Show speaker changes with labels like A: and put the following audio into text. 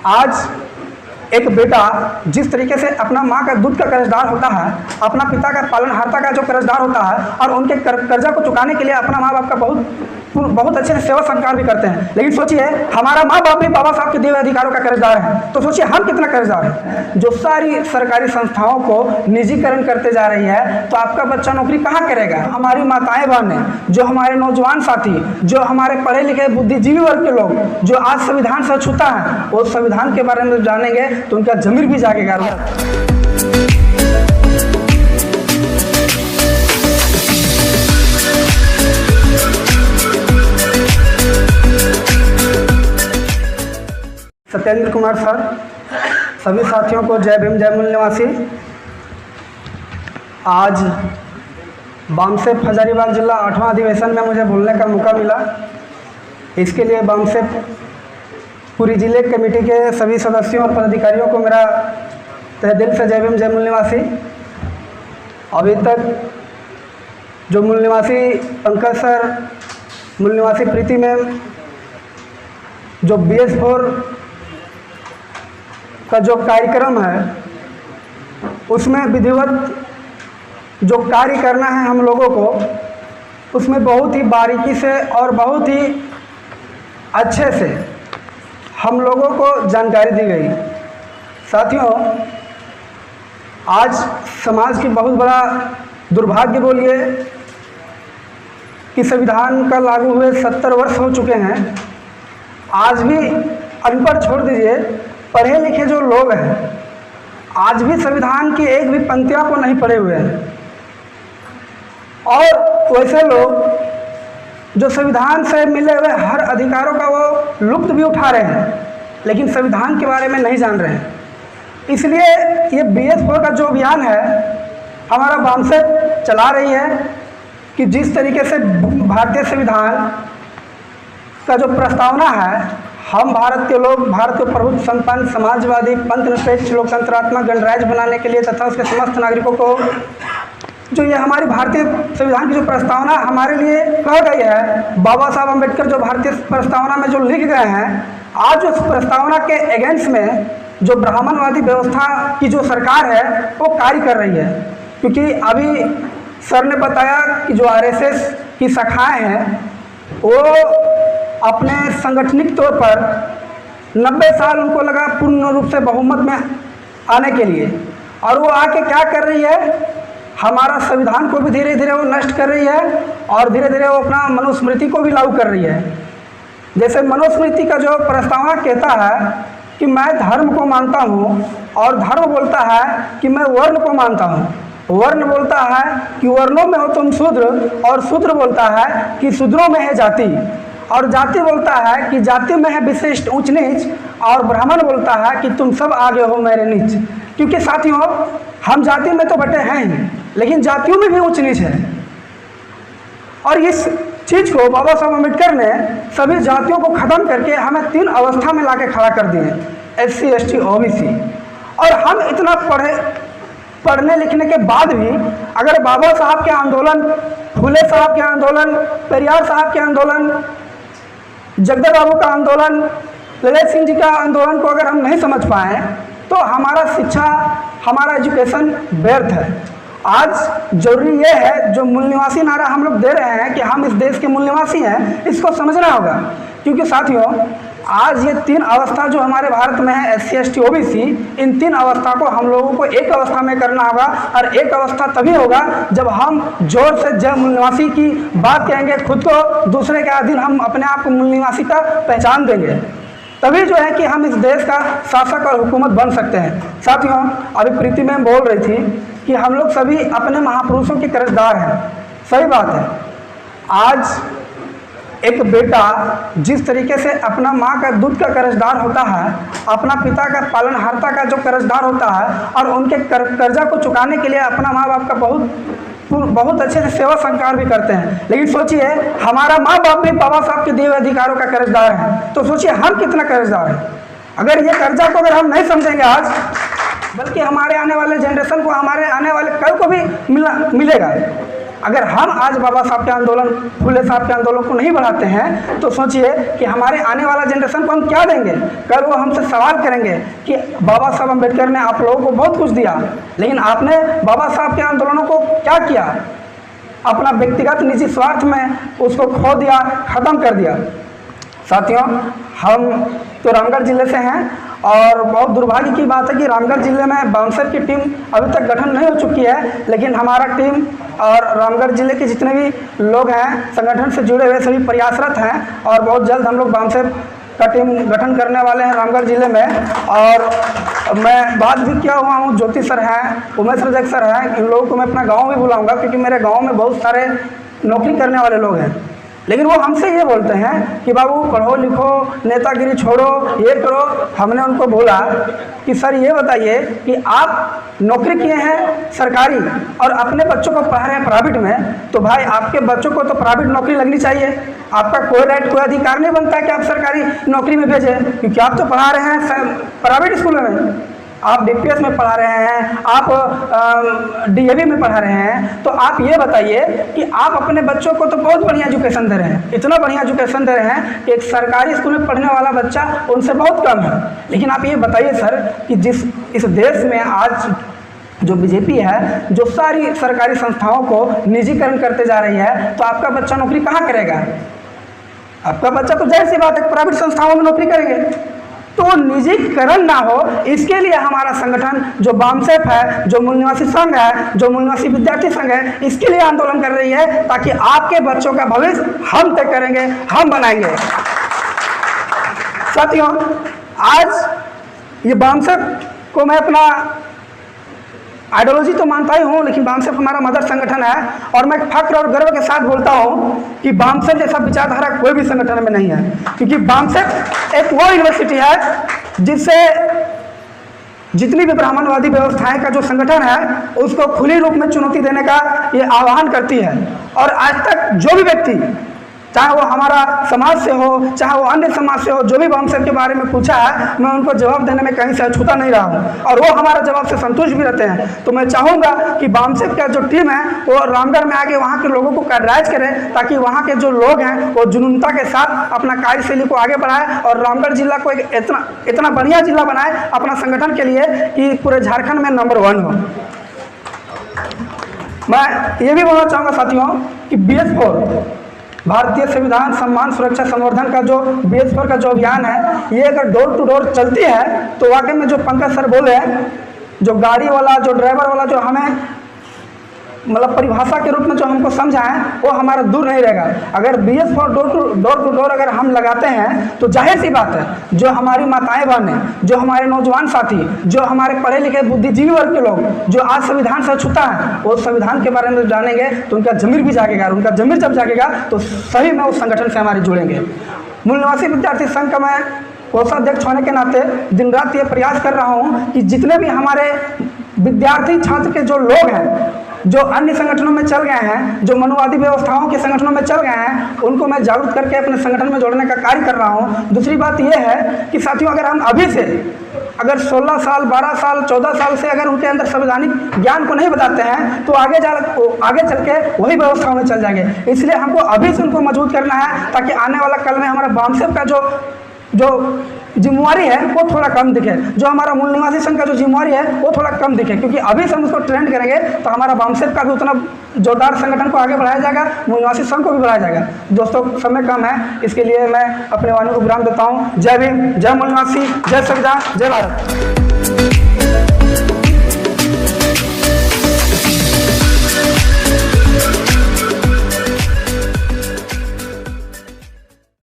A: आज एक बेटा जिस तरीके से अपना माँ का दूध का कर्जदार होता है, अपना पिता का पालनहारता का जो कर्जदार होता है और उनके कर्जा को चुकाने के लिए अपना माँ बाप का बहुत अच्छे से सेवा संस्कार भी करते हैं। लेकिन सोचिए हमारा माँ बाप भी बाबा साहब के दिए हुए अधिकारों का कर्जदार है, तो सोचिए हम कितना कर्जदार हैं। जो सारी सरकारी संस्थाओं को निजीकरण करते जा रही है, तो आपका बच्चा नौकरी कहाँ करेगा। हमारी माताएं बहनें, जो हमारे नौजवान साथी, जो हमारे पढ़े लिखे बुद्धिजीवी वर्ग के लोग जो आज संविधान से छूता है, वो संविधान के बारे में जानेंगे तो उनका ज़मीर भी जागेगा। सत्येंद्र कुमार सर, सभी साथियों को जय भीम जय मूल निवासी। आज बामसेफ हजारीबाग जिला 8वां अधिवेशन में मुझे बोलने का मौका मिला। इसके लिए बामसेफ पूरी जिले कमेटी के सभी सदस्यों और पदाधिकारियों को मेरा तहे दिल से जय भीम जय मूल निवासी। अभी तक जो मूल निवासी पंकज सर, मूल निवासी प्रीति मैम, जो BS4 का जो कार्यक्रम है उसमें विधिवत जो कार्य करना है हम लोगों को, उसमें बहुत ही बारीकी से और बहुत ही अच्छे से हम लोगों को जानकारी दी गई। साथियों, आज समाज की बहुत बड़ा दुर्भाग्य बोलिए कि संविधान का लागू हुए 70 वर्ष हो चुके हैं, आज भी अनपढ़ छोड़ दीजिए, पढ़े लिखे जो लोग हैं आज भी संविधान की एक भी पंक्तियों को नहीं पढ़े हुए हैं। और वैसे लोग जो संविधान से मिले हुए हर अधिकारों का वो लुप्त भी उठा रहे हैं, लेकिन संविधान के बारे में नहीं जान रहे हैं। इसलिए ये BS4 का जो अभियान है हमारा बामसेफ चला रही है कि जिस तरीके से भारतीय संविधान का जो प्रस्तावना है, हम भारत के लोग भारत को प्रभुत्व संपन्न समाजवादी पंथ निरपेक्ष लोकतंत्रात्मक गणराज्य बनाने के लिए तथा उसके समस्त नागरिकों को जो ये हमारी भारतीय संविधान की जो प्रस्तावना हमारे लिए कह गई है, बाबा साहब अम्बेडकर जो भारतीय प्रस्तावना में जो लिख गए हैं, आज उस प्रस्तावना के अगेंस्ट में जो ब्राह्मणवादी व्यवस्था की जो सरकार है वो कार्य कर रही है। क्योंकि अभी सर ने बताया कि जो RSS की शाखाएँ हैं वो अपने संगठनिक तौर पर 90 साल उनको लगा पूर्ण रूप से बहुमत में आने के लिए, और वो आके क्या कर रही है, हमारा संविधान को भी धीरे धीरे वो नष्ट कर रही है और धीरे धीरे वो अपना मनुस्मृति को भी लागू कर रही है। जैसे मनुस्मृति का जो प्रस्तावना कहता है कि मैं धर्म को मानता हूँ, और धर्म बोलता है कि मैं वर्ण को मानता हूँ, वर्ण बोलता है कि वर्णों में हो तुम शूद्र, और शूद्र बोलता है कि शूद्रों में है जाति, और जाति बोलता है कि जाति में है विशिष्ट ऊंच नीच, और ब्राह्मण बोलता है कि तुम सब आगे हो मेरे नीच। क्योंकि साथियों, हम जाति में तो बटे हैं ही, लेकिन जातियों में भी ऊंच नीच है। और इस चीज़ को बाबा साहब अम्बेडकर ने सभी जातियों को ख़त्म करके हमें 3 अवस्था में लाके खड़ा कर दिए, SC ST OBC। और हम इतना पढ़ने लिखने के बाद भी अगर बाबा साहब के आंदोलन, फुले साहब के आंदोलन, पेरियार साहब के आंदोलन, जगदे बाबू का आंदोलन, ललित सिंह जी का आंदोलन को अगर हम नहीं समझ पाए तो हमारा शिक्षा, हमारा एजुकेशन व्यर्थ है। आज जरूरी ये है, जो मूल निवासी नारा हम लोग दे रहे हैं कि हम इस देश के मूल निवासी हैं, इसको समझना होगा। क्योंकि साथियों, आज ये 3 अवस्था जो हमारे भारत में है, SC ST OBC, इन 3 अवस्था को हम लोगों को एक अवस्था में करना होगा। और एक अवस्था तभी होगा जब हम जोर से जय मूल निवासी की बात कहेंगे, खुद को दूसरे के अधीन हम अपने आप को मूल निवासी का पहचान देंगे, तभी जो है कि हम इस देश का शासक और हुकूमत बन सकते हैं। साथियों, अभी प्रीति मैम बोल रही थी कि हम लोग सभी अपने महापुरुषों के कर्जदार हैं। सही बात है। आज एक बेटा जिस तरीके से अपना माँ का दूध का कर्जदार होता है, अपना पिता का पालनहारता का जो कर्जदार होता है, और उनके कर्जा को चुकाने के लिए अपना माँ बाप का बहुत अच्छे से सेवा संस्कार भी करते हैं। लेकिन सोचिए हमारा माँ बाप भी बाबा साहब के दिए हुए अधिकारों का कर्जदार है, तो सोचिए हम कितना कर्जदार हैं। अगर ये कर्जा को अगर हम नहीं समझेंगे आज, बल्कि हमारे आने वाले जनरेशन को, हमारे आने वाले कल को भी मिलेगा। अगर हम आज बाबा साहब के आंदोलन, फुले साहब के आंदोलन को नहीं बढ़ाते हैं तो सोचिए कि हमारे आने वाला जनरेशन को हम क्या देंगे। कल वो हमसे सवाल करेंगे कि बाबा साहब अम्बेडकर ने आप लोगों को बहुत कुछ दिया, लेकिन आपने बाबा साहब के आंदोलनों को क्या किया? अपना व्यक्तिगत निजी स्वार्थ में उसको खो दिया, ख़त्म कर दिया। साथियों, हम तो रामगढ़ ज़िले से हैं और बहुत दुर्भाग्य की बात है कि रामगढ़ ज़िले में बाउंसर की टीम अभी तक गठन नहीं हो चुकी है, लेकिन हमारा टीम और रामगढ़ ज़िले के जितने भी लोग हैं संगठन से जुड़े हुए सभी प्रयासरत हैं और बहुत जल्द हम लोग बाउंसर का टीम गठन करने वाले हैं रामगढ़ ज़िले में। और मैं बात भी किया हुआ हूँ, ज्योति सर हैं, उमेश रजक सर हैं, इन लोगों को मैं अपना गाँव भी बुलाऊँगा क्योंकि मेरे गाँव में बहुत सारे नौकरी करने वाले लोग हैं। लेकिन वो हमसे ये बोलते हैं कि बाबू पढ़ो लिखो, नेतागिरी छोड़ो, ये करो। हमने उनको बोला कि सर ये बताइए कि आप नौकरी किए हैं सरकारी और अपने बच्चों को पढ़ा रहे हैं प्राइवेट में, तो भाई आपके बच्चों को तो प्राइवेट नौकरी लगनी चाहिए। आपका कोई राइट, कोई अधिकार नहीं बनता कि आप सरकारी नौकरी में भेजें, क्योंकि आप तो पढ़ा रहे हैं प्राइवेट स्कूलों में, आप डीपीएस में पढ़ा रहे हैं, आप डीएवी में पढ़ा रहे हैं। तो आप ये बताइए कि आप अपने बच्चों को तो बहुत बढ़िया एजुकेशन दे रहे हैं, इतना बढ़िया एजुकेशन दे रहे हैं कि एक सरकारी स्कूल में पढ़ने वाला बच्चा उनसे बहुत कम है। लेकिन आप ये बताइए सर कि इस देश में आज जो बीजेपी है, जो सारी सरकारी संस्थाओं को निजीकरण करते जा रही है, तो आपका बच्चा नौकरी कहाँ करेगा? आपका बच्चा तो जाहिर सी बात है प्राइवेट संस्थाओं में नौकरी करेंगे। तो निजीकरण ना हो, इसके लिए हमारा संगठन जो बामसेफ है, जो मूल निवासी संघ है, जो मूल निवासी विद्यार्थी संघ है, इसके लिए आंदोलन कर रही है ताकि आपके बच्चों का भविष्य हम तय करेंगे, हम बनाएंगे। साथियों, आज ये बामसेफ को मैं अपना आइडियोलॉजी तो मानता ही हूँ, लेकिन बामसेफ हमारा मदर संगठन है और मैं फख्र और गर्व के साथ बोलता हूँ कि बामसेफ जैसा विचारधारा कोई भी संगठन में नहीं है, क्योंकि बामसेफ एक वो यूनिवर्सिटी है जिससे जितनी भी ब्राह्मणवादी व्यवस्थाएं का जो संगठन है उसको खुली रूप में चुनौती देने का ये आह्वान करती है। और आज तक जो भी व्यक्ति, चाहे वो हमारा समाज से हो, चाहे वो अन्य समाज से हो, जो भी बामसेफ के बारे में पूछा है, मैं उनको जवाब देने में कहीं से अछूता नहीं रहा हूँ और वो हमारा जवाब से संतुष्ट भी रहते हैं। तो मैं चाहूँगा कि बामसेफ का जो टीम है वो रामगढ़ में आके वहाँ के लोगों को कैडराइज करें ताकि वहाँ के जो लोग हैं वो जुनूनता के साथ अपना कार्यशैली को आगे बढ़ाए और रामगढ़ जिला को एक इतना बढ़िया जिला बनाए अपना संगठन के लिए कि पूरे झारखंड में नंबर 1 हो। मैं ये भी बोलना चाहूँगा साथियों कि BS4 भारतीय संविधान सम्मान सुरक्षा संवर्धन का जो BS4 का जो अभियान है, ये अगर डोर टू डोर चलती है तो वाकई में जो पंकज सर बोले हैं, जो गाड़ी वाला, जो ड्राइवर वाला, जो हमें मतलब परिभाषा के रूप में जो हमको समझा है, वो हमारा दूर नहीं रहेगा। अगर BS4 डोर टू डोर अगर हम लगाते हैं तो जाहिर सी बात है, जो हमारी माताएं बहनें, जो हमारे नौजवान साथी, जो हमारे पढ़े लिखे बुद्धिजीवी वर्ग के लोग जो आज संविधान से छूता है, वो संविधान के बारे में जानेंगे तो उनका ज़मीर भी जागेगा और उनका ज़मीर जब जागेगा तो सही में उस संगठन से हमारे जुड़ेंगे। मूल निवासी विद्यार्थी संघ का मैं कोषाध्यक्ष होने के नाते दिन रात ये प्रयास कर रहा हूँ कि जितने भी हमारे विद्यार्थी छात्र के जो लोग हैं, जो अन्य संगठनों में चल गए हैं, जो मनुवादी व्यवस्थाओं के संगठनों में चल गए हैं, उनको मैं जागरूक करके अपने संगठन में जोड़ने का कार्य कर रहा हूँ। दूसरी बात यह है कि साथियों, अगर हम अभी से अगर 16 साल, 12 साल, 14 साल से अगर उनके अंदर संवैधानिक ज्ञान को नहीं बताते हैं तो आगे चल के वही व्यवस्थाओं में चल जाएंगे। इसलिए हमको अभी से उनको मजबूत करना है ताकि आने वाला कल में हमारा बामसेफ का जो जिम्मेवारी है वो थोड़ा कम दिखे, जो हमारा मूल निवासी संघ का जो जिम्मेवारी है वो थोड़ा कम दिखे, क्योंकि अभी से हम उसको ट्रेंड करेंगे तो हमारा बामसेफ का भी उतना जोरदार संगठन को आगे बढ़ाया जाएगा, मूल निवासी संघ को भी बढ़ाया जाएगा। दोस्तों, समय कम है, इसके लिए मैं अपने वाणी को विराम देता हूँ। जय भीम, जय मूल निवासी, जय संविधान, जय भारत।